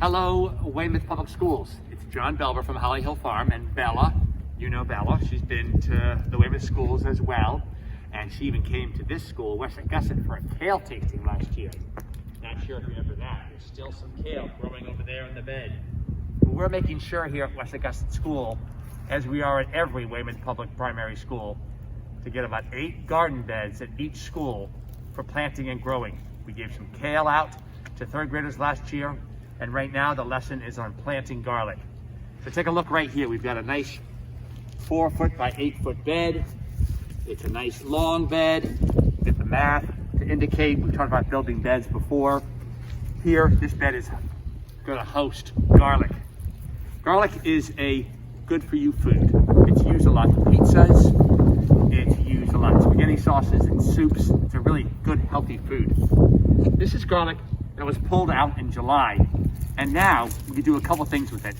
Hello, Weymouth Public Schools. It's John Belber from Holly Hill Farm, and Bella, you know Bella, she's been to the Weymouth schools as well, and she even came to this school, West Augusta, for a kale tasting last year. Not sure if you remember that. There's still some kale growing over there in the bed. But we're making sure here at West Augusta School, as we are at every Weymouth Public Primary School, to get about 8 garden beds at each school for planting and growing. We gave some kale out to 3rd graders last year, and right now the lesson is on planting garlic. So take a look right here. We've got a nice 4-foot by 8-foot bed. It's a nice long bed. Get the math to indicate. We've talked about building beds before. Here, this bed is going to host garlic. Garlic is a good for you food. It's used a lot in pizzas. It's used a lot in spaghetti sauces and soups. It's a really good, healthy food. This is garlic that was pulled out in July, and now we can do a couple things with it.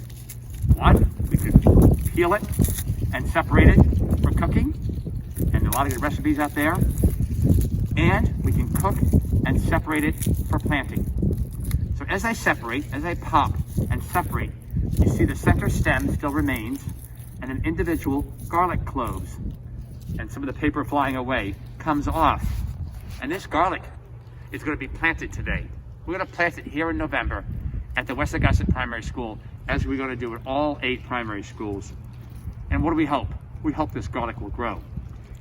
One, we could peel it and separate it for cooking, and a lot of good recipes out there. And we can cook and separate it for planting. So as I pop and separate, you see the center stem still remains, and an individual garlic cloves, and some of the paper flying away comes off. And this garlic is going to be planted today. We're going to plant it here in November at the West Augusta Primary School, as we're going to do at all 8 primary schools. And what do we hope? We hope this garlic will grow.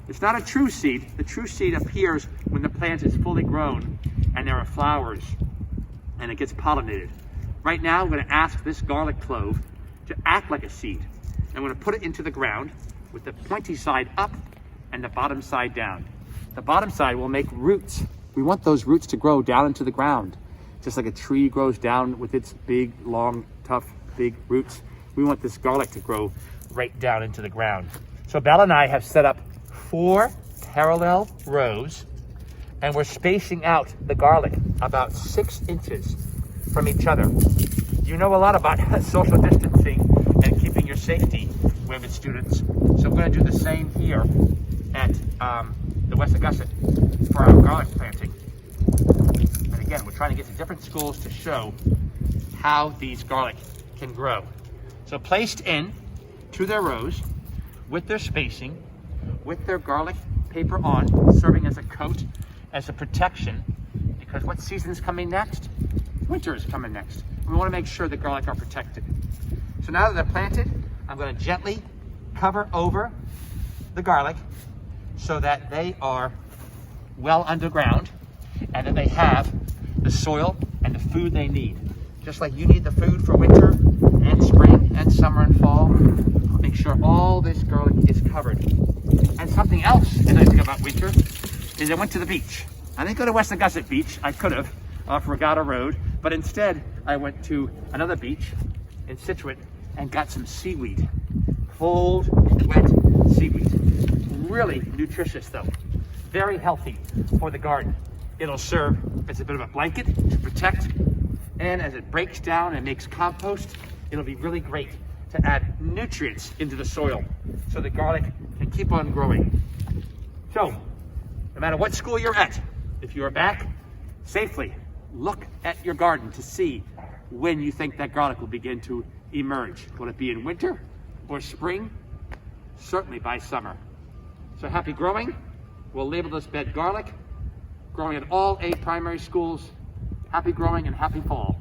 It's not a true seed. The true seed appears when the plant is fully grown and there are flowers and it gets pollinated. Right now, I'm going to ask this garlic clove to act like a seed. I'm going to put it into the ground with the pointy side up and the bottom side down. The bottom side will make roots. We want those roots to grow down into the ground. Just like a tree grows down with its big, long, tough, big roots, we want this garlic to grow right down into the ground. So Bella and I have set up 4 parallel rows, and we're spacing out the garlic about 6 inches from each other. You know a lot about social distancing and keeping your safety, Weymouth students. So we're going to do the same here at the West Augusta for our garlic planting. And again, we're trying to get to different schools to show how these garlic can grow. So placed in to their rows with their spacing, with their garlic paper on, serving as a coat, as a protection, because what season is coming next? Winter is coming next. We want to make sure the garlic are protected. So now that they're planted, I'm going to gently cover over the garlic so that they are well underground and that they have the soil and the food they need. Just like you need the food for winter and spring and summer and fall, make sure all this garlic is covered. And something else that I think about winter is I went to the beach. I didn't go to West Augusta Beach. I could have off Regatta Road, but instead I went to another beach in Situate and got some seaweed. Cold, wet seaweed. Really nutritious though. Very healthy for the garden. It'll serve as a bit of a blanket to protect, and as it breaks down and makes compost, it'll be really great to add nutrients into the soil so the garlic can keep on growing. So, no matter what school you're at, if you are back safely, look at your garden to see when you think that garlic will begin to emerge. Will it be in winter or spring? Certainly by summer. So happy growing. We'll label this bed garlic, growing at all 8 primary schools. Happy growing and happy fall.